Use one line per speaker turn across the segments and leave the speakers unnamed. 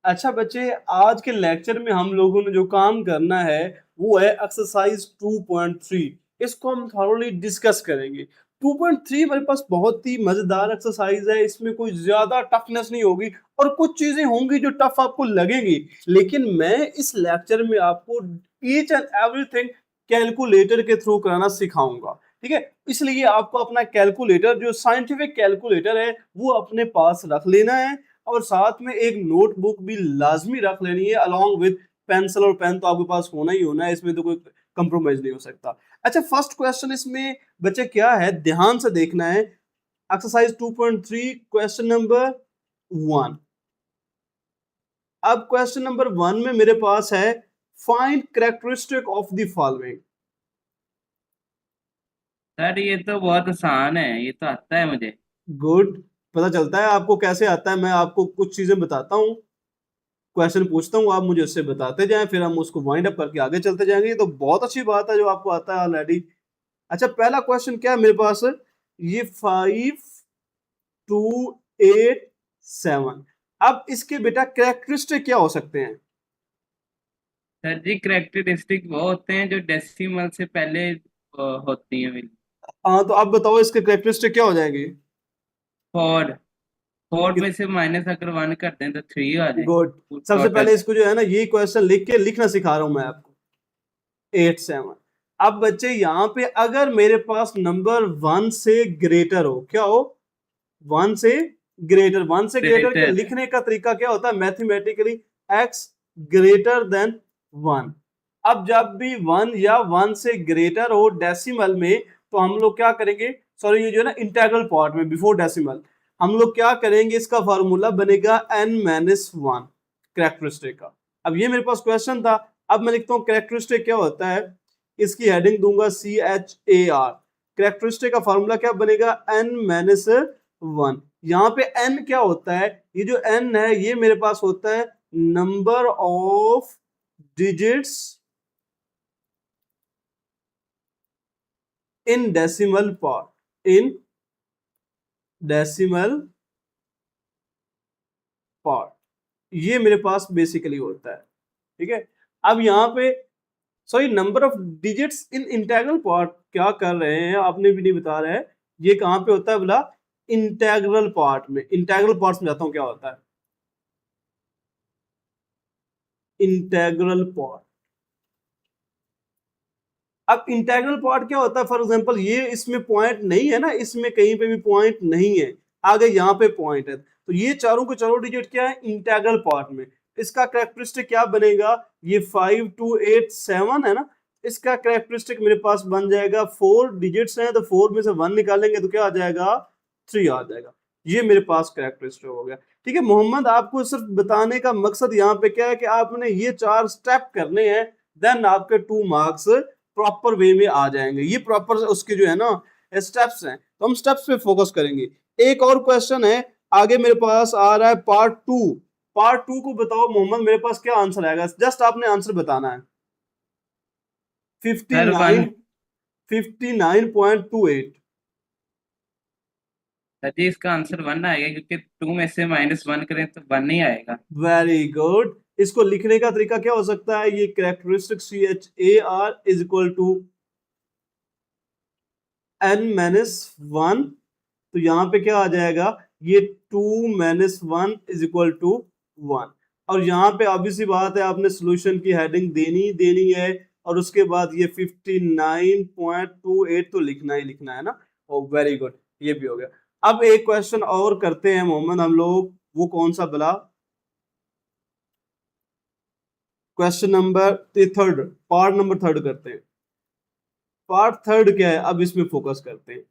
अच्छा बच्चे, आज के लेक्चर में हम लोगों ने जो काम करना है वो है एक्सरसाइज 2.3। इसको हम थॉरोली डिस्कस करेंगे। 2.3 मेरे पास बहुत ही मजेदार एक्सरसाइज है, इसमें कोई ज्यादा टफनेस नहीं होगी और कुछ चीजें होंगी जो टफ आपको लगेंगी, लेकिन मैं इस लेक्चर में आपको ईच एंड एवरीथिंग कैलकुलेटर के थ्रू कराना सिखाऊंगा। ठीक है, इसलिए आपको अपना कैलकुलेटर, जो साइंटिफिक कैलकुलेटर है, वो अपने पास रख लेना है और साथ में एक नोटबुक भी लाजमी रख लेनी है अलोंग विद पेंसिल। और पेन तो आपके पास होना ही होना है, इसमें तो कोई कंप्रोमाइज नहीं हो सकता। अच्छा, फर्स्ट क्वेश्चन इसमें बच्चे क्या है, ध्यान से देखना है। Exercise 2.3 question number 1। अब क्वेश्चन नंबर 1 में मेरे पास है find characteristic of the following.
Sir ये तो बहुत आसान है, ये तो आता है मुझे।
गुड। पता चलता है आपको कैसे आता है। मैं आपको कुछ चीजें बताता हूँ, क्वेश्चन पूछता हूँ, आप मुझे उससे बताते जाएं, फिर हम उसको वाइंड अप करके आगे चलते जाएंगे। ये तो बहुत अच्छी बात है जो आपको आता है ऑलरेडी। अच्छा, पहला क्वेश्चन क्या है मेरे पास, ये 5287। अब इसके बेटा कैरेक्टरिस्टिक क्या हो सकते हैं?
सर जी करेक्टरिस्टिक वो होते हैं जो डेसिमल से पहले होती हैं।
हाँ, तो आप बताओ इसके कैरेक्टरिस्टिक क्या हो जाएंगे?
फोर। फोर में से माइनस अगर वन कर दें तो थ्री आ
गुड।
जाएंगे
सबसे
टोटल।
पहले इसको जो है ना, ये क्वेश्चन लिख के लिखना सिखा रहा हूं मैं आपको। 87। अब बच्चे यहाँ पे अगर मेरे पास नंबर 1 से ग्रेटर हो, क्या हो? 1 से ग्रेटर। 1 से ग्रेटर के
ग्रेटर।
लिखने का तरीका क्या होता है मैथमेटिकली? x greater than 1। अब जब भी 1 या 1 से ग्रेटर हो डेसिमल में, तो हम लोग क्या करेंगे, सॉरी ये जो है ना इंटीग्रल पार्ट में बिफोर डेसिमल, हम लोग क्या करेंगे, इसका फार्मूला बनेगा n-1 कैरेक्टरिस्टिक का। अब ये मेरे पास क्वेश्चन था। अब मैं लिखता हूँ कैरेक्टरिस्टिक क्या होता है, इसकी हेडिंग दूंगा CHAR। कैरेक्टरिस्टिक का फार्मूला क्या बनेगा, n-1। यहाँ पे n क्या होता है, ये जो n है ये मेरे पास होता है number of digits in decimal part, in decimal part, ये मेरे पास बेसिकली होता है। ठीक है। अब यहाँ पे sorry, number of digits in integral part क्या कर रहे हैं आपने भी नहीं बता रहे हैं। ये कहाँ पे होता है बोला, इंटेग्रल पार्ट में। इंटेग्रल पार्ट में जाता हूँ क्या होता है, इंटेग्रल पार्ट। अब इंटेग्रल पार्ट क्या होता है, फॉर एग्जांपल ये इसमें पॉइंट नहीं है ना, इसमें कहीं पे भी पॉइंट नहीं है, आगे यहाँ पे पॉइंट है, तो ये चारों के चारों डिजिट क्या है इंटेग्रल पार्ट में। इसका कैरेक्टरिस्टिक क्या बनेगा, ये 5287 है ना, इसका कैरेक्टरिस्टिक मेरे पास बन जाएगा, 4 डिजिट्स हैं तो 4 में से 1 निकालेंगे तो क्या आ जाएगा, 3 आ जाएगा। ये मेरे पास कैरेक्टरिस्टिक हो गया। ठीक है मोहम्मद, आपको सिर्फ बताने का मकसद यहाँ पे क्या है कि आपने ये 4 स्टेप करने हैं, देन आपके 2 मार्क्स प्रॉपर वे में आ जाएंगे। ये प्रॉपर उसके जो है ना स्टेप्स हैं, तो हम स्टेप्स पे फोकस करेंगे। एक और क्वेश्चन है आगे मेरे पास आ रहा है, पार्ट 2। पार्ट 2 को बताओ मोहम्मद, मेरे पास क्या आंसर आएगा, जस्ट आपने आंसर बताना है। Fifty
sir one.
Nine 59.28।
Sir जी इसका आंसर वन आएगा क्योंकि टू में से माइनस वन करें तो वन ही आएगा।
Very good. इसको लिखने का तरीका क्या हो सकता है, ये characteristic CHAR is equal to n-1। तो यहाँ पे क्या आ जाएगा, ये 2-1 इज इक्वल टू 1। और यहाँ पे ऑब्वियस सी बात है, आपने सॉल्यूशन की हेडिंग देनी ही देनी है, और उसके बाद ये 59.28 तो लिखना ही लिखना है ना। ओ वेरी गुड, ये भी हो गया। अब एक क्वेश्चन और करते हैं मोहम्मद हम लोग, वो कौन सा बला, क्वेश्चन नंबर 3, पार्ट नंबर 3 करते हैं। पार्ट 3 क्या है, अब इसमें फोकस करते हैं।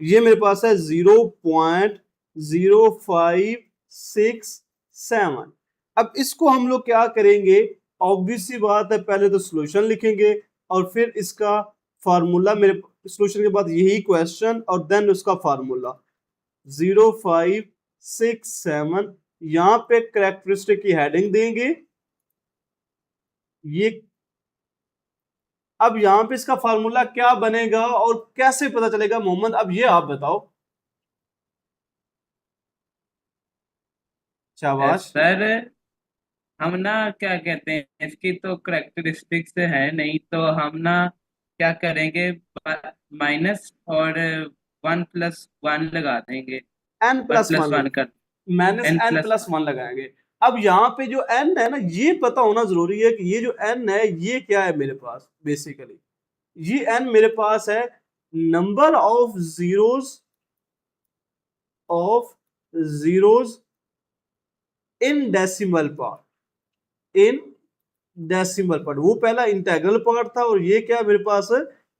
ये मेरे पास है 0.0567। अब इसको हम लोग क्या करेंगे, ऑब्वियस सी बात है, पहले तो सॉल्यूशन लिखेंगे और फिर इसका फार्मूला, मेरे सॉल्यूशन के बाद यही क्वेश्चन और देन उसका फार्मूला 0567। यहां पे कैरेक्टरिस्टिक की हेडिंग देंगे ये। अब यहां पे इसका फार्मूला क्या बनेगा और कैसे पता चलेगा मोहम्मद, अब ये आप बताओ। शाबाश।
सर हम ना क्या कहते हैं, इसकी तो करेक्टरिस्टिक्स है नहीं, तो हम ना क्या करेंगे, माइनस और 1+1 लगा देंगे।
N
one
plus
plus
one
one कर
minus
N
N
plus
plus one लगाएंगे। अब यहाँ पे जो एन है ना, ये पता होना जरूरी है कि ये जो एन है ये क्या है मेरे पास। बेसिकली ये एन मेरे पास है number of of zeros in decimal part, in decimal part. वो पहला इंटेग्रल पार्ट था और ये क्या है मेरे पास,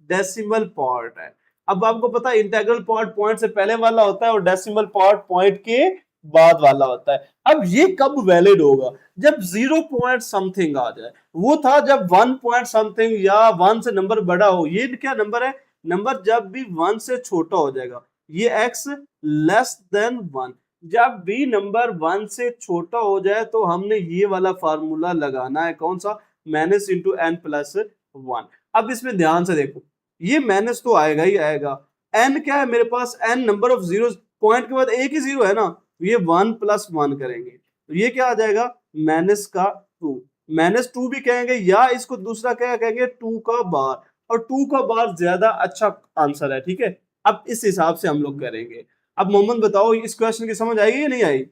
डेसिमल पार्ट है। अब आपको पता है इंटेग्रल पार्ट पॉइंट से पहले वाला होता है और डेसिमल पार्ट पॉइंट के बाद वाला होता है। अब ये कब वैलिड होगा, जब 0 पॉइंट समथिंग आ जाए। वो था जब 1 पॉइंट समथिंग या 1 से नंबर बड़ा हो। ये क्या नंबर है, नंबर जब भी 1 से छोटा हो जाएगा। ये x लेस देन 1, जब भी नंबर 1 से छोटा हो जाए तो हमने ये वाला फार्मूला लगाना है, कौन सा, माइनस इंटू एन प्लस 1। अब इसमें ध्यान से देखो, ये माइनस तो आएगा ही आएगा। एन क्या है मेरे पास, N number of zero, point के बाद एक ही जीरो है ना, तो ये 1+1 करेंगे तो ये क्या आ जाएगा, माइनस का 2। -2 भी कहेंगे या इसको दूसरा क्या कहेंगे, 2 का बार। और 2 का बार ज्यादा अच्छा आंसर है, ठीक है। अब इस हिसाब से हम लोग करेंगे। अब मोहम्मद बताओ इस क्वेश्चन की समझ आई या नहीं आई।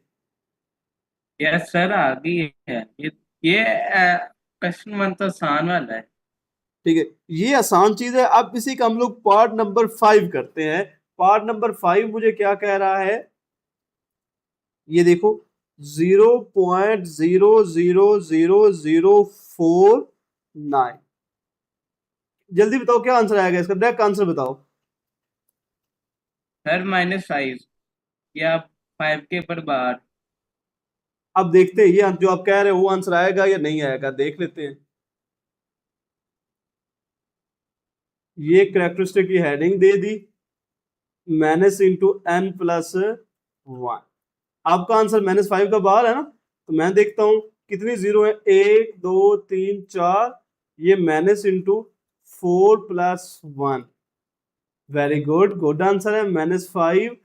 यस सर, आ गई है। ये क्वेश्चन वन तो आसान वाला है।
ठीक है, ये आसान चीज है। अब इसी का हम लोग पार्ट नंबर 5 करते हैं। पार्ट नंबर 5 मुझे क्या कह रहा है, ये देखो, 0.00004 9। जल्दी बताओ क्या आंसर आएगा इसका, डायरेक्ट आंसर बताओ।
सर -5 या 5 के ऊपर बार।
अब देखते हैं ये जो आप कह रहे हो वो आंसर आएगा या नहीं आएगा, देख लेते हैं। ये करेक्टरिस्टिक की हेडिंग दे दी, माइनस इंटू एन प्लस 1। आपका आंसर -5 का बाहर है ना, तो मैं देखता हूं कितनी जीरो है, 1 2 3 4। ये minus into 4+1। Very good, good answer है -5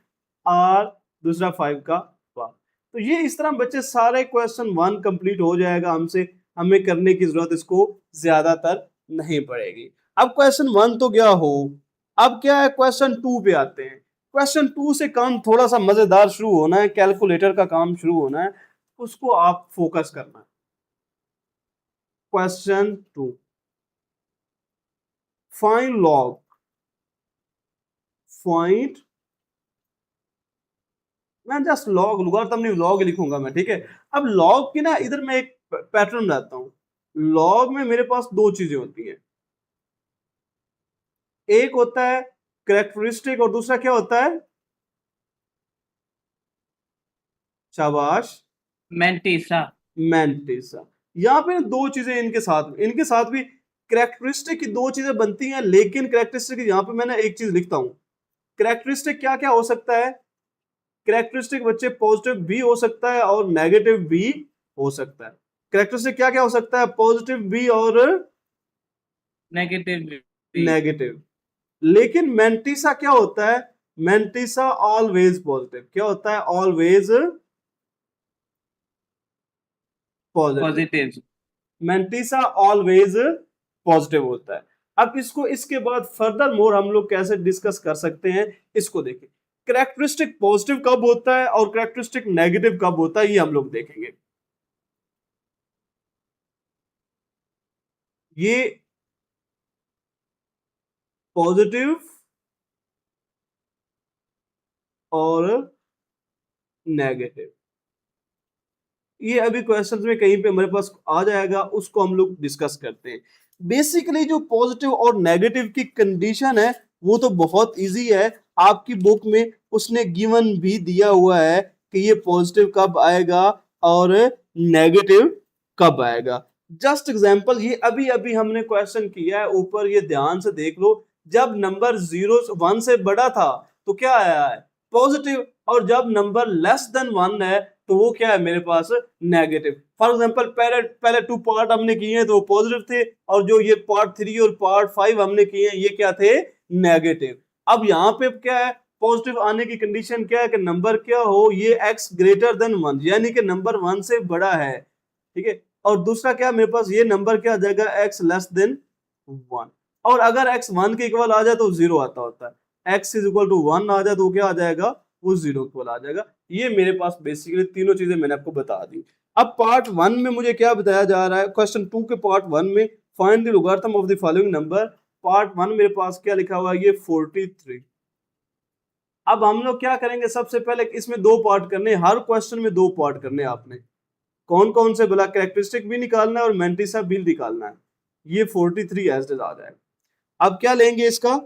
और दूसरा 5 का बार। तो ये इस तरह बच्चे सारे क्वेश्चन 1 कंप्लीट हो जाएगा हमसे, हमें करने की जरूरत इसको ज्यादातर नहीं पड़ेगी। अब क्वेश्चन 1 तो क्या हो, अब क्या है क्वेश्चन 2 पे आते हैं। क्वेश्चन 2 से काम थोड़ा सा मजेदार शुरू होना है, कैलकुलेटर का काम शुरू होना है, उसको आप फोकस करना है। क्वेश्चन 2, फाइंड लॉग, फाइंड, मैं जस्ट लॉग लॉगारिथम नहीं लॉग लिखूंगा मैं, ठीक है। अब लॉग की ना इधर मैं एक पैटर्न लाता हूं। लॉग में मेरे पास दो चीजें होती हैं, एक होता है करेक्टरिस्टिक और दूसरा क्या होता है, शाबाश,
मैंटीसा।
मैंटिसा। यहाँ पे दो चीजें इनके साथ भी करेक्टरिस्टिक की दो चीजें बनती हैं, लेकिन करेक्टरिस्टिक यहाँ पे मैंने एक चीज लिखता हूं। करेक्टरिस्टिक क्या क्या हो सकता है, करेक्टरिस्टिक बच्चे पॉजिटिव भी हो सकता है और नेगेटिव भी हो सकता है। करेक्टरिस्टिक क्या क्या हो सकता है, पॉजिटिव भी और
नेगेटिव भी।
नेगेटिव। लेकिन मेंटिसा क्या होता है, मेंटिसा ऑलवेज पॉजिटिव। क्या होता है, always positive.
Positive.
Mantissa always positive होता है। अब इसको इसके बाद फर्दर मोर हम लोग कैसे डिस्कस कर सकते हैं, इसको देखें। करेक्टरिस्टिक पॉजिटिव कब होता है और करेक्टरिस्टिक नेगेटिव कब होता है, ये हम लोग देखेंगे। ये पॉजिटिव और नेगेटिव, ये अभी क्वेश्चंस में कहीं पे हमारे पास आ जाएगा, उसको हम लोग डिस्कस करते हैं। बेसिकली जो पॉजिटिव और नेगेटिव की कंडीशन है वो तो बहुत इजी है, आपकी बुक में उसने गिवन भी दिया हुआ है कि ये पॉजिटिव कब आएगा और नेगेटिव कब आएगा। जस्ट एग्जांपल, ये अभी अभी हमने क्वेश्चन किया है ऊपर, ये ध्यान से देख लो। जब नंबर 1 से बड़ा था तो क्या आया है, पॉजिटिव, और जब नंबर लेस देन 1 है तो वो क्या है मेरे पास, नेगेटिव। फॉर एग्जांपल पहले पहले 2 पार्ट हमने किए हैं तो वो पॉजिटिव थे, और जो ये पार्ट 3 और पार्ट 5 हमने किए हैं ये क्या थे, नेगेटिव। अब यहाँ पे क्या है, पॉजिटिव आने की कंडीशन क्या है कि नंबर क्या हो, ये x ग्रेटर देन 1, यानी कि नंबर 1 से बड़ा है, ठीक है। और दूसरा क्या मेरे पास ये नंबर क्या आ जाएगा x लेस देन 1, और अगर x 1 के इक्वल आ जाए तो 0 आता होता है, x इज इक्वल टू 1 आ जाए तो क्या आ जाएगा, वो 0 इक्वल आ जाएगा। ये मेरे पास बेसिकली तीनों चीजें मैंने आपको बता दी। अब पार्ट 1 में मुझे क्या बताया जा रहा है, क्वेश्चन 2 के पार्ट 1 में find the logarithm of the following number. Part 1 मेरे पास क्या लिखा हुआ है, ये 43। अब हम लोग क्या करेंगे, सबसे पहले इसमें दो पार्ट करने, हर क्वेश्चन में दो पार्ट करने आपने। कौन कौन से बोला, कैरेक्टरिस्टिक भी निकालना है और मेंटिसा भी निकालना है। ये 43 एज इट इज आ जाएगा। अब क्या लेंगे इसका,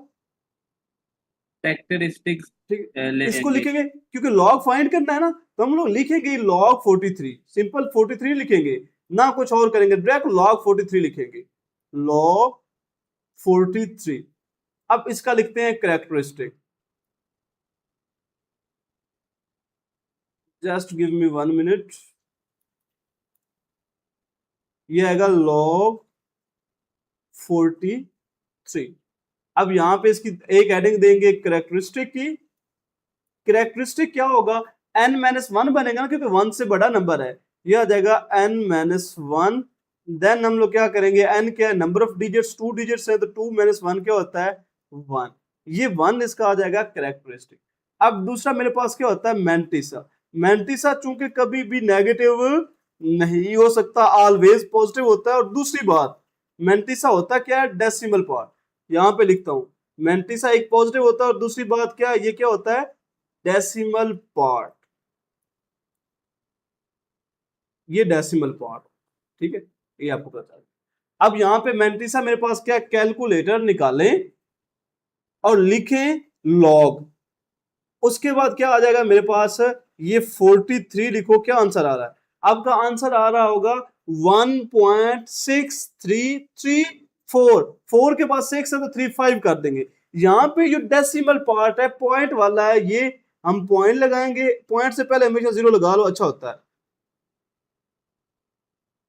कैरेक्टरिस्टिक्स
ठीक है, इसको
लेंगे।
लिखेंगे क्योंकि लॉग फाइंड करना है ना, तो हम लोग लिखेंगे लॉग 43, सिंपल 43 लिखेंगे, ना कुछ और करेंगे, डायरेक्ट लॉग 43 लिखेंगे, लॉग 43। अब इसका लिखते हैं characteristic, just give me 1 minute. ये आएगा log 43। अब यहां पे इसकी एक हेडिंग देंगे कैरेक्टरिस्टिक की। कैरेक्टरिस्टिक क्या होगा, n-1 बनेगा ना, क्योंकि 1 से बड़ा नंबर है, ये आ जाएगा n-1। देन हम लोग क्या करेंगे, n क्या है, नंबर ऑफ डिजिट्स 2 डिजिट्स है, तो 2 - 1 क्या होता है, 1। ये 1 इसका आ जाएगा कैरेक्टरिस्टिक। अब दूसरा मेरे पास क्या होता है, मेंटिसा। मेंटिसा चूंकि कभी भी नेगेटिव नहीं हो सकता, ऑलवेज पॉजिटिव होता है। और दूसरी बात, मेंटिसा होता क्या है, डेसिमल पार्ट। यहां पे लिखता हूं, मेंटिसा एक पॉजिटिव होता है, और दूसरी बात क्या है, ये क्या होता है, डेसिमल पार्ट। ये डेसिमल पार्ट, ठीक है, ये आपको पता है। अब यहां पे मेंटिसा मेरे पास क्या, कैलकुलेटर निकालें और लिखें लॉग, उसके बाद क्या आ जाएगा मेरे पास, ये 43 लिखो, क्या आंसर आ रहा है, आपका आंसर आ रहा होगा 1.6334। 4 के बाद 6 है तो 35 कर देंगे। यहां पे जो डेसिमल पार्ट है, पॉइंट वाला है, ये हम पॉइंट लगाएंगे, पॉइंट से पहले हमेशा 0 लगा लो, अच्छा होता है।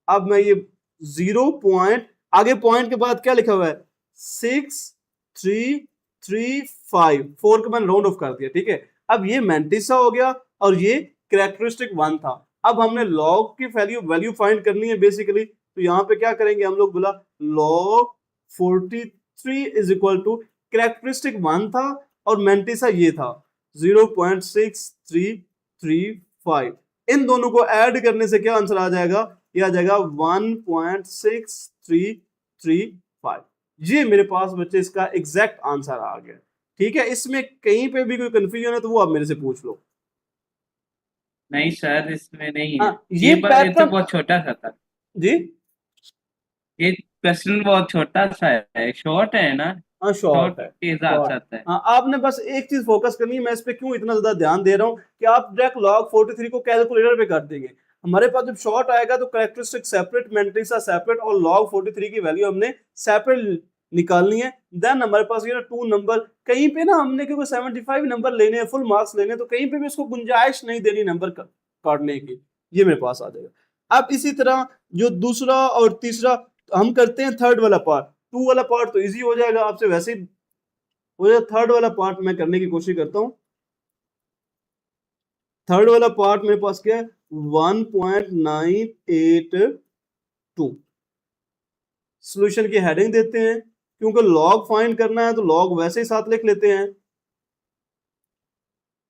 अब मैं ये 0 आगे पॉइंट के बाद क्या लिखा हुआ है, 6335, 4 के मैंने राउंड ऑफ कर दिया, ठीक है। अब ये मेंटिसा हो गया और ये कैरेक्टरिस्टिक 1 था। अब हमने लॉग की वैल्यू फाइंड करनी है बेसिकली, तो यहां पे क्या करेंगे हम लोग, बोला log 43 is equal to characteristic 1 था और मेंटिसा ये था 0.6335। इन दोनों को ऐड करने से क्या आंसर आ जाएगा, ये आ जाएगा 1.6335। ये मेरे पास बच्चे इसका एग्जैक्ट आंसर आ गया, ठीक है। इसमें कहीं पे भी कोई कंफ्यूजन है तो वो आप मेरे से पूछ लो।
नहीं सर, इसमें नहीं है।
हाँ, ये
ये तो
पैटर्न,
बहुत छोटा सा था।
जी
ये क्वेश्चन बहुत छोटा सा है, शॉर्ट है ना।
हाँ
शॉर्ट
शॉर्ट है,
के हिसाब
शॉर्ट।
से आता है।
हाँ, आपने बस एक चीज फोकस करनी है, मैं इस पे क्यों इतना ज्यादा ध्यान दे रहा हूँ कि आप डायरेक्ट लॉग 43 को कैलकुलेटर पे कर देंगे। हमारे पास जब शॉर्ट आएगा तो कैरेक्टरिस्टिक सेपरेट, मेंटिसा सेपरेट, और लॉग 43 की वैल्यू हमने सेपरेट निकालनी है। देन हमारे पास ये ना 2 नंबर, कहीं पे ना हमने क्योंकि 75 नंबर लेने हैं, फुल मार्क्स लेने हैं, तो कहीं पे भी इसको गुंजाइश नहीं देनी नंबर काटने की, ये मेरे पास आ जाएगा। अब इसी तरह जो दूसरा और तीसरा हम करते हैं, थर्ड वाला पार्ट, 2 वाला पार्ट तो इजी हो जाएगा आपसे वैसे ही हो जाए। थर्ड वाला पार्ट मैं करने की कोशिश करता हूं। थर्ड वाला पार्ट मेरे पास क्या है, 1.982। सॉल्यूशन की हेडिंग देते हैं, क्योंकि लॉग फाइंड करना है तो लॉग वैसे ही साथ लिख लेते हैं,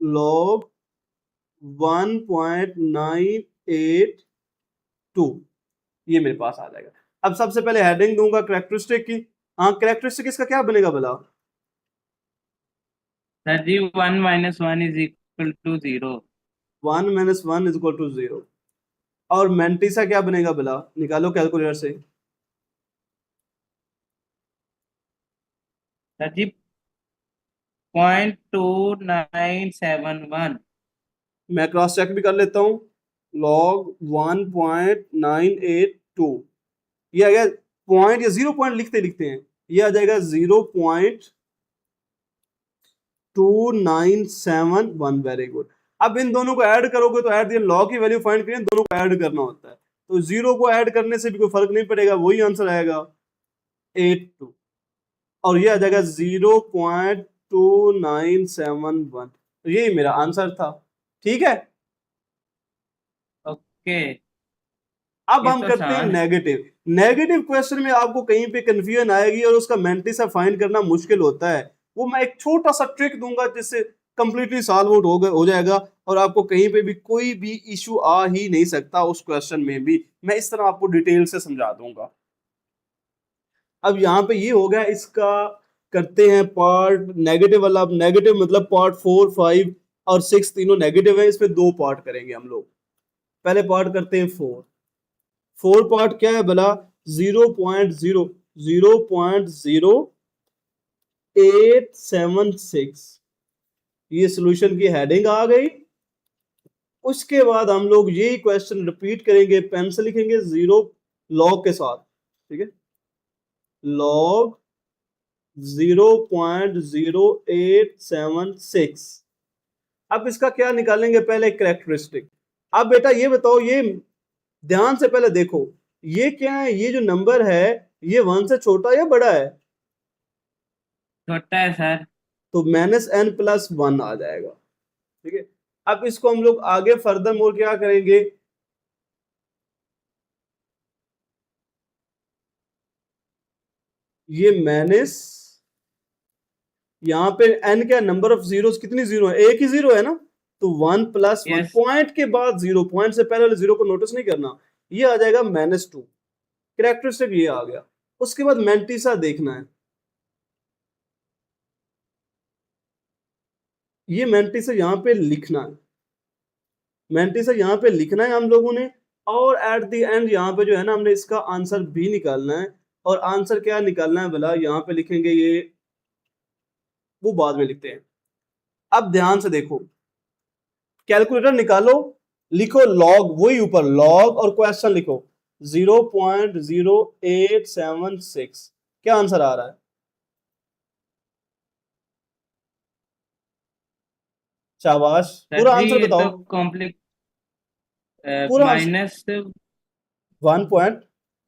लॉग 1.982, ये मेरे पास आ जाएगा। अब सबसे पहले हेडिंग दूंगा कैरेक्टरिस्टिक की। हाँ, कैरेक्टरिस्टिक इसका क्या बनेगा भला,
sir ji 1 - 1 is equal to 0।
1 - 1 is equal to 0। और मेंटिसा क्या बनेगा भला, निकालो कैलकुलेटर से।
सर जी 0.2971।
मैं क्रॉस चेक भी कर लेता हूँ, log 1.982, ये आ गया पॉइंट या 0 पॉइंट लिखते लिखते हैं, ये आ जाएगा 0.2971। Very good. अब इन दोनों को ऐड करोगे तो ऐड लॉग की वैल्यू फाइंड करें, दोनों को ऐड करना होता है, तो 0 को ऐड करने से भी कोई फर्क नहीं पड़ेगा, वही आंसर आएगा 82, और ये आ जाएगा 0.2971। यही मेरा आंसर था, ठीक है।
ओके।
अब
ये
हम
तो
करते हैं
आसान है।
नेगेटिव। नेगेटिव क्वेश्चन में आपको कहीं पे कंफ्यूजन आएगी और उसका मैंटिसा फाइंड करना मुश्किल होता है। वो मैं एक छोटा सा ट्रिक दूंगा जिससे कंप्लीटली सॉल्व आउट हो जाएगा और आपको कहीं पे भी कोई भी इशू आ ही नहीं सकता उस क्वेश्चन में भी। मैं इस तरह आपको डिटेल से समझा दूंगा। अब यहाँ पे ये हो गया इसका। करते हैं पार्ट नेगेटिव वाला। अब नेगेटिव मतलब पार्ट 4, 5 और 6 तीनों नेगेटिव है, इसमें दो पार्ट करेंगे हम लोग। पहले पार्ट करते हैं 4। 4 पार्ट क्या है भला? 0.0876 ये सॉल्यूशन की हेडिंग आ गई। उसके बाद हम लोग यही क्वेश्चन रिपीट करेंगे, पेन से लिखेंगे 0 लॉग के साथ, ठीक है, लॉग 0.0876। अब इसका क्या निकालेंगे? पहले कैरेक्टरिस्टिक। अब बेटा ये बताओ, ये ध्यान से पहले देखो, ये क्या है? ये जो नंबर है ये 1 से छोटा या बड़ा है?
छोटा है सर।
तो -n+1 आ जाएगा, ठीक है। अब इसको हम लोग आगे फर्दर मोर क्या करेंगे? ये माइनस, यहाँ पे n क्या, नंबर ऑफ जीरोस कितनी जीरो है? एक ही जीरो है ना, तो 1+1
यस।
पॉइंट के बाद जीरो, पॉइंट से पहले वाले जीरो को नोटिस नहीं करना, ये आ जाएगा -2। कैरेक्टरिस्टिक ये आ गया। उसके बाद मैंटिसा देखना है। ये मैंटिसा यहाँ पे लिखना है, मैंटिसा यहाँ पे लिखना है हम लोगों ने। और एट द एंड यहाँ पे जो है ना, हमने इसका आंसर भी निकालना है। और आंसर क्या निकालना है भला? यहाँ पे लिखेंगे ये, वो बाद में लिखते हैं। अब ध्यान से देखो, कैलकुलेटर निकालो, लिखो लॉग, वही ऊपर लॉग और क्वेश्चन लिखो 0.0876। क्या आंसर आ रहा है? शाबाश,
सर
पूरा
जी
आंसर
ये
बताओ।
तो कॉम्प्लिक
पूरा answer
minus
1 point.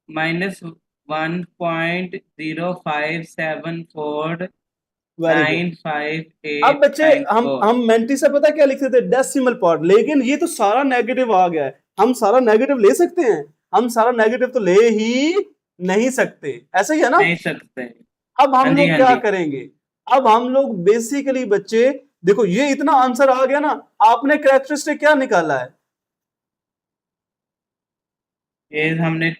-1.0574
very good.
Nine five
अब
एट
बच्चे,
नाइन
हम
फोर
हम मेंटी से पता क्या लिखते थे? Decimal part. लेकिन ये तो सारा नेगेटिव आ गया है, हम सारा नेगेटिव ले सकते हैं? हम सारा नेगेटिव तो ले ही नहीं सकते, ऐसा ही है ना।
नहीं सकते।
अब
हाँ
हम
जी
लोग
हाँ
क्या
जी।
करेंगे? अब हम लोग बेसिकली बच्चे, देखो ये इतना आंसर आ गया ना, आपने कैरेक्टरिस्टिक क्या निकाला है?
ये हमने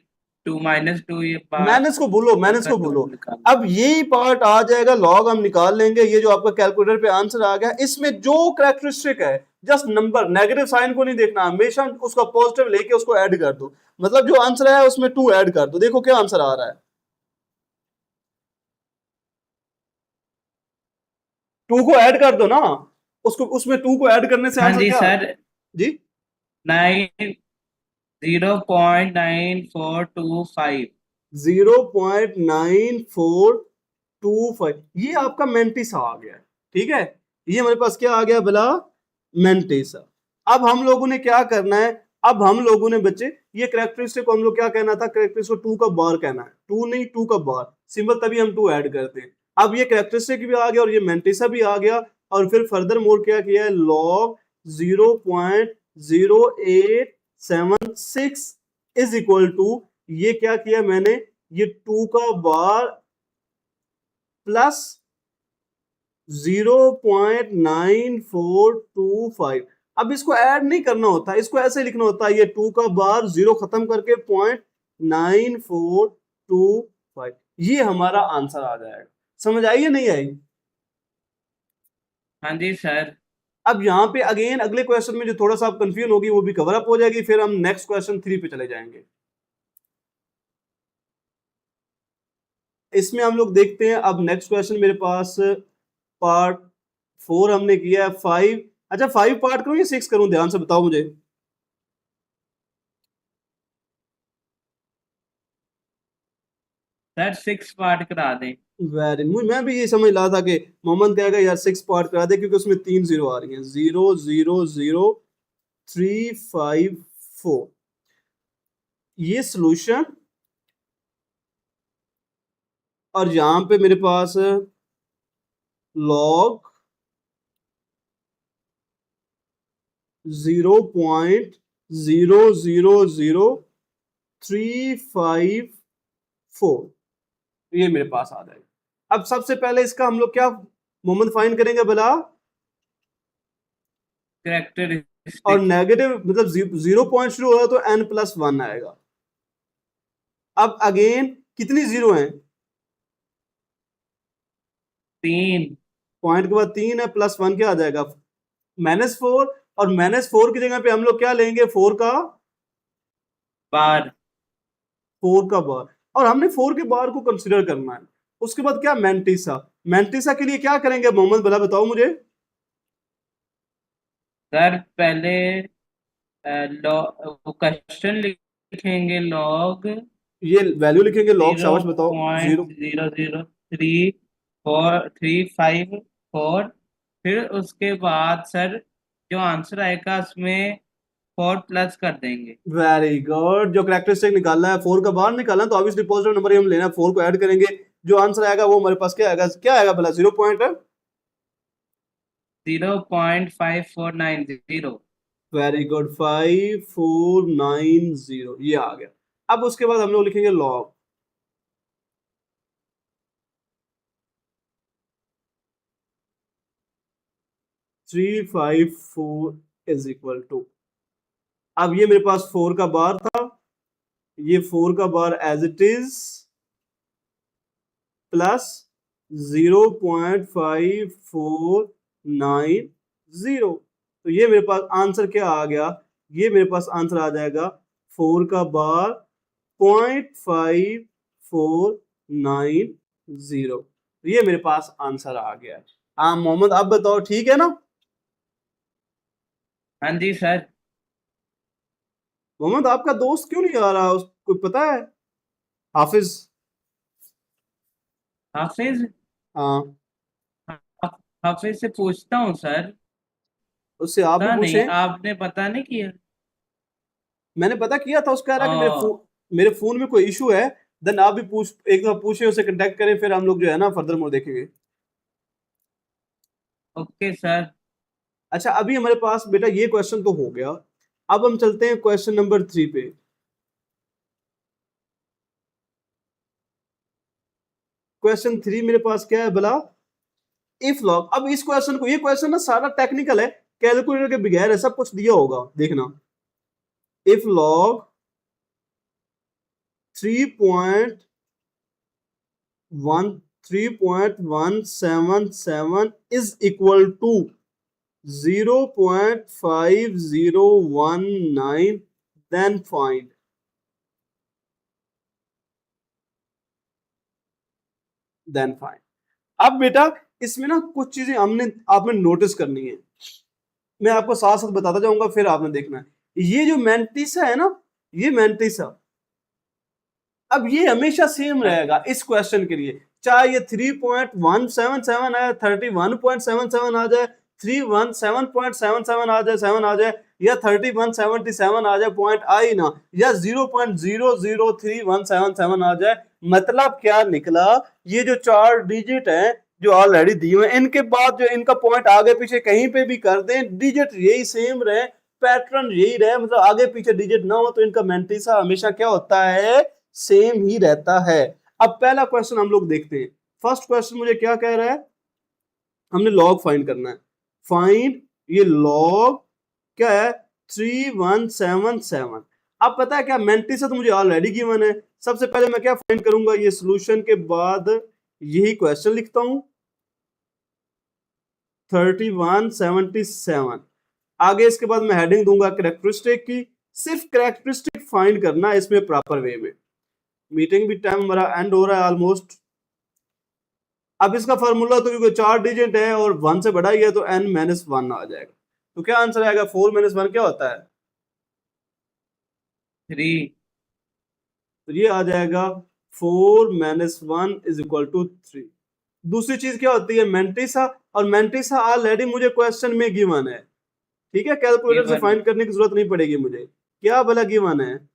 2 - 2 ये बार
माइनस को भूलो,
टू
माइनस
का
को
टू
भूलो।
निकाल।
अब यही पार्ट आ जाएगा, लॉग हम निकाल लेंगे। ये जो आपका कैलकुलेटर पे आंसर आ गया, इसमें जो कैरेक्टरिस्टिक है, जस्ट नंबर, नेगेटिव साइन को नहीं देखना, हमेशा उसका पॉजिटिव लेके उसको ऐड कर दो। मतलब जो आंसर है उसमें 2 ऐड कर दो। देखो क्या आंसर आ रहा है, 2 को ऐड कर दो ना, उसको, उसमें 2 को ऐड करने से
हाँ
आंसर
जी
क्या?
सर।
जी,
0.9425।
0.9425, ये आपका मेंटिसा आ गया, ठीक है। ये हमारे पास क्या आ गया भला? मेंटिसा। अब हम लोगों ने क्या करना है? अब हम लोगों ने बच्चे, ये कैरेक्टरिस्टिक को हम लोग क्या कहना था? कैरेक्टरिस्टिक को 2 का बार कहना है, 2 नहीं 2 का बार सिंबल, तभी हम 2 ऐड करते हैं। अब ये कैरेक्टरिस्टिक भी आ गया और ये मेंटिसा भी आ गया। और फिर फर्दर मोर क्या किया है? लॉग 0.0876 इज इक्वल टू, ये क्या किया मैंने? ये 2 का बार प्लस 0.9425। अब इसको ऐड नहीं करना होता, इसको ऐसे लिखना होता है, ये 2 का बार, जीरो खत्म करके 0.9425, ये हमारा आंसर आ जाएगा। समझ आई या नहीं आई?
हाँ जी सर।
अब यहाँ पे अगेन अगले क्वेश्चन में जो थोड़ा सा आप कंफ्यूजन होगी वो भी कवर अप हो जाएगी, फिर हम नेक्स्ट क्वेश्चन 3 पे चले जाएंगे। इसमें हम लोग देखते हैं अब नेक्स्ट क्वेश्चन मेरे पास, पार्ट 4 हमने किया है, 5। अच्छा 5 पार्ट करूं या 6 करूं? ध्यान से बताओ मुझे।
सर 6 पार्ट करा दें।
वेरी, मैं भी ये समझ रहा था कि मोहम्मद कहेगा यार 6 पार्ट करा दे, क्योंकि उसमें 3 जीरो आ रही हैं, 0 0 0 3 5 4। ये सॉल्यूशन, और यहां पे मेरे पास लॉग 0.0003 354 ये मेरे पास आ जाएगा। अब सबसे पहले इसका हम लोग क्या मोमेंट फाइंड करेंगे भला, और
कैरेक्टरिस्टिक
नेगेटिव मतलब 0 पॉइंट शुरू होगा तो n+1 आएगा। अब अगेन कितनी जीरो हैं,
3
पॉइंट के बाद 3 है, +1 क्या आ जाएगा -4, और -4 की जगह पे हम लोग क्या लेंगे, 4 का
बार।
बार, और हमने 4 के बार को कंसिडर करना है। उसके बाद क्या, मैंटिसा। मैंटिसा के लिए क्या करेंगे मोहम्मद भला बताओ मुझे।
सर पहले क्वेश्चन लिखेंगे लॉग
ये वैल्यू लिखेंगे लॉग,
जीरो
शाबाश बताओ,
पॉइंट
0
जीरो जीरो थ्री 354। फिर उसके बाद सर जो आंसर आएगा उसमें 4 प्लस कर देंगे।
Very good. जो करेक्टरिस्टिक निकालना है 4 का बाहर निकालना है, तो ऑब्वियसली पॉजिटिव नंबर ही हम लेना है, 4 को ऐड करेंगे, जो आंसर आएगा वो हमारे पास क्या आएगा भला,
0.5490।
वेरी गुड, 5490 ये आ गया। अब उसके बाद हम लोग लिखेंगे लॉग 354 इज इक्वल टू, अब ये मेरे पास 4 का बार था, ये 4 का बार एज इट इज प्लस 0.5490, तो ये मेरे पास आंसर क्या आ गया, ये मेरे पास आंसर आ जाएगा 4 का बार 0.5490, तो ये मेरे पास आंसर आ गया है। हाँ मोहम्मद आप बताओ, ठीक है ना
हाँ जी सर।
मोहम्मद, आपका दोस्त क्यों नहीं आ रहा, उसको पता है, हाफिज।
हाफिज।
हाँ,
हाफिज से पूछता हूँ सर।
उससे आप भी
पता नहीं,
पूछें।
आपने पता नहीं किया।
मैंने पता किया था, उसका कह रहा कि
ओ,
मेरे फोन में कोई इशू है, देन आप भी एक दफा पूछे, उसे कांटेक्ट करें, फिर हम लोग जो है ना फर्दर मोर देखेंगे।
Okay sir.
अच्छा अभी हमारे पास बेटा ये क्वेश्चन तो हो गया, अब हम चलते हैं क्वेश्चन नंबर 3 पे। क्वेश्चन 3 मेरे पास क्या है भला, इफ लॉग। अब इस क्वेश्चन को, ये क्वेश्चन ना सारा टेक्निकल है, कैलकुलेटर के बगैर है, सब कुछ दिया होगा देखना। If log 3.177 is equal to 0.5019, then find। अब बेटा इसमें ना कुछ चीजें आपने नोटिस करनी है, मैं आपको साथ साथ बताता जाऊंगा, फिर आपने देखना है। ये जो मैंटिसा है ना, ये मैंटिसा, अब ये हमेशा सेम
हाँ
रहेगा इस क्वेश्चन के लिए, चाहे ये 3.177 आए, 31.77 आ जाए, 317.77 आ जाए, 7 आ जाए, या 3177 आ जाए, पॉइंट आई ना, या 0.003177 आ जाए, मतलब क्या निकला, ये जो 4 डिजिट है जो ऑलरेडी दिए हुए, इनके बाद जो इनका पॉइंट आगे पीछे कहीं पे भी कर दें, डिजिट यही सेम रहे, पैटर्न यही रहे, मतलब आगे पीछे डिजिट ना हो, तो इनका मैंटिसा हमेशा क्या होता है, सेम ही रहता है। अब पहला क्वेश्चन हम लोग देखते हैं। फर्स्ट क्वेश्चन मुझे क्या कह रहा है, हमने लॉग फाइंड करना है, फाइंड ये लॉग क्या है 3177। अब पता है क्या, मैंटिसा तो मुझे ऑलरेडी गिवन है, सबसे पहले मैं क्या फाइंड करूंगा, ये सॉल्यूशन के बाद यही क्वेश्चन लिखता हूं 3177, आगे इसके बाद मैं हेडिंग दूंगा कैरेक्टरिस्टिक की, सिर्फ कैरेक्टरिस्टिक फाइंड करना है इसमें प्रॉपर वे में। मीटिंग भी टाइम हमारा एंड हो रहा है ऑलमोस्ट। अब इसका फार्मूला तो क्योंकि 4 डिजिट है और 1 से बड़ा ही है, तो n-1 आ जाएगा, तो क्या आंसर आएगा, 4 - 1 क्या होता है,
3।
तो ये आ जाएगा 4 - 1 = 3। दूसरी चीज क्या होती है, मैंटिसा, और मैंटिसा ऑलरेडी मुझे क्वेश्चन में गिवन है, ठीक है, कैलकुलेटर से
गिवन
फाइंड करने की जरूरत नहीं पड़ेगी मुझे, क्या भला गिवन है,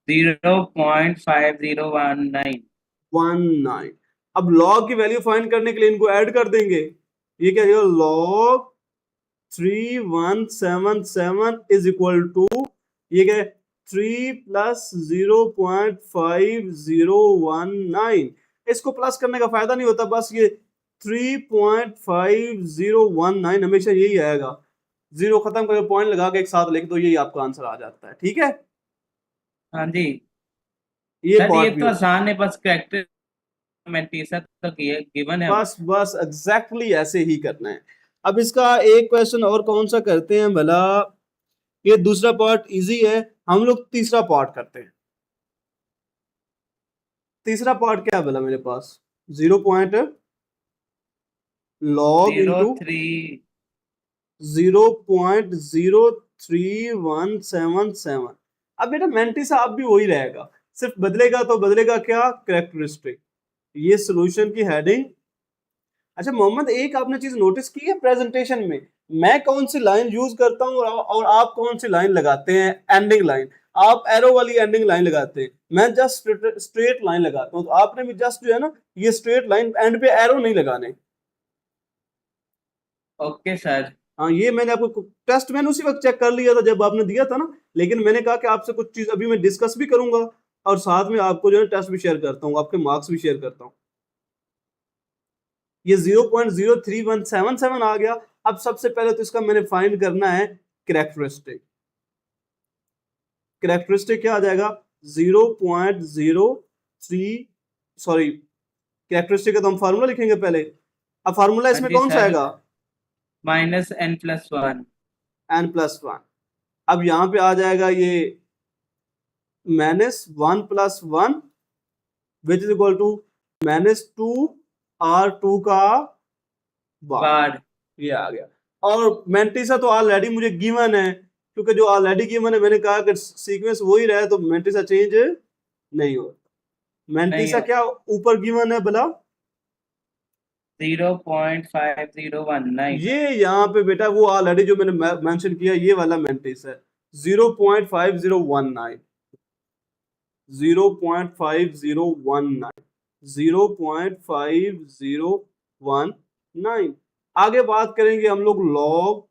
0.5019।
19। अब लॉग की वैल्यू फाइंड करने के लिए इनको ऐड कर देंगे, ये क्या है, लॉग 3177 इज इक्वल टू, ये क्या है 3 प्लस 0.5019। इसको प्लस करने का फायदा नहीं होता, बस ये 3.5019 हमेशा यही आएगा। जीरो खत्म करके पॉइंट लगा के एक साथ लिख दो, यही आपका आंसर आ जाता है। ठीक है,
हाँ जी
ये
सर, ये
पार्ट भी
तो
हो।
आसान है, बस करेक्टर मेंटीसा तो गिवन है हमें।
बस बस एग्जैक्टली ऐसे ही करना है। अब इसका एक क्वेश्चन और कौन सा करते हैं भला, ये दूसरा पार्ट इजी है, हम लोग तीसरा पार्ट करते हैं। तीसरा पार्ट क्या है भला मेरे पास, 0 point log
zero
into
three
0.03177। अब बेटा मेंटिसा अब भी वही रहेगा, सिर्फ बदलेगा तो बदलेगा क्या, करेक्टरिस्टिक। ये सॉल्यूशन की हेडिंग। अच्छा मोहम्मद, एक आपने चीज नोटिस की है प्रेजेंटेशन में, मैं कौन सी लाइन यूज करता हूँ और आप कौन सी लाइन लगाते हैं, एंडिंग लाइन। आप एरो वाली एंडिंग लाइन लगाते हैं, मैं जस्ट स्ट्रेट लाइन लगाता हूँ। तो आपने भी जस्ट जो है ना, ये स्ट्रेट लाइन, एंड पे एरो नहीं लगाने।
Okay sir.
हाँ, ये मैंने आपको टेस्ट मैंने उसी वक्त चेक कर लिया था जब आपने दिया था ना, लेकिन मैंने कहा कि आपसे कुछ चीज अभी मैं डिस्कस भी करूंगा और साथ में आपको जो है टेस्ट भी शेयर करता हूँ, आपके मार्क्स भी शेयर करता हूँ। ये 0.03177 आ गया। अब सबसे पहले तो इसका मैंने फाइंड करना है करेक्टरिस्टिक। करेक्टरिस्टिक क्या आ जाएगा, 0.03, सॉरी करेक्टरिस्टिक का तो हम फार्मूला लिखेंगे पहले। अब फार्मूला
हाँ
इसमें
जी
कौन सा
सर,
आएगा,
-n+1।
n+1। अब यहां पे आ जाएगा ये -1+1 which is equal to -2r2 का बार।
बार।
ये आ गया। और मेंटिसा तो ऑलरेडी मुझे गिवन है, क्योंकि जो ऑलरेडी गिवन है मैंने कहा कि सीक्वेंस वही रहे तो मेंटिसा चेंज नहीं हो।
नहीं
मेंटिसा
हो।
क्या ऊपर गिवन है भला,
0.5019।
ये यहाँ पे बेटा वो ऑलरेडी जो मैंने मेंशन किया ये वाला मेंटिस है, 0.5019, 0.5019, 0.5019। आगे बात करेंगे हम लोग log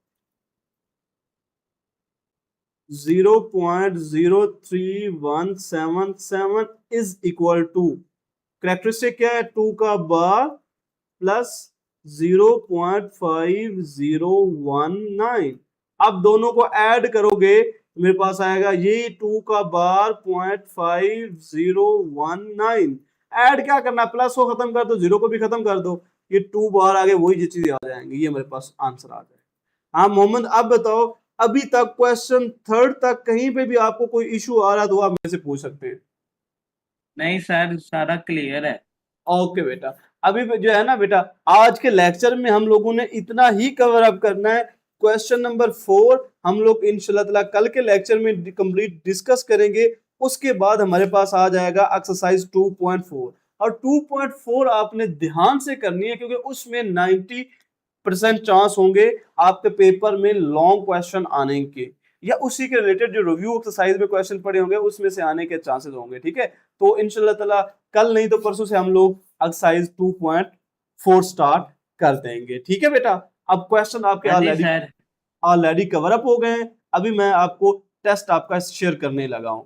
0.03177 is equal to, characteristic क्या है, 2 का बार प्लस 0.5019। अब दोनों को ऐड करोगे तो मेरे पास आएगा ये 2 का बार 0.5019। ऐड क्या करना, प्लस को खत्म कर दो, जीरो को भी खत्म कर दो, ये 2 बार आगे वही चीजें आ जाएंगी, ये मेरे पास आंसर आ जाएगा। हाँ मोहम्मद, अब बताओ, अभी तक क्वेश्चन थर्ड तक कहीं पे भी आपको कोई इशू आ रहा तो आप मेरे से पूछ सकते हैं।
नहीं सर, सारा क्लियर है।
ओके बेटा, अभी जो है ना बेटा, आज के लेक्चर में हम लोगों ने इतना ही कवर अप करना है। क्वेश्चन नंबर 4 हम लोग इंशाल्लाह ताला कल के लेक्चर में कंप्लीट डिस्कस करेंगे। उसके बाद हमारे पास आ जाएगा एक्सरसाइज 2.4, और 2.4 आपने ध्यान से करनी है क्योंकि उसमें 90% चांस होंगे आपके पेपर में लॉन्ग क्वेश्चन आने के, या उसी के रिलेटेड जो रिव्यू एक्सरसाइज में क्वेश्चन पड़े होंगे उसमें से आने के चांसेस होंगे। ठीक है, तो इंशाल्लाह ताला कल नहीं तो परसों से हम लोग एक्सरसाइज 2.4 स्टार्ट कर देंगे। ठीक है बेटा, अब क्वेश्चन आपके
हाँ जी
already
sir.
Already cover up हो गए हैं, अभी मैं आपको टेस्ट आपका शेयर करने लगा हूं।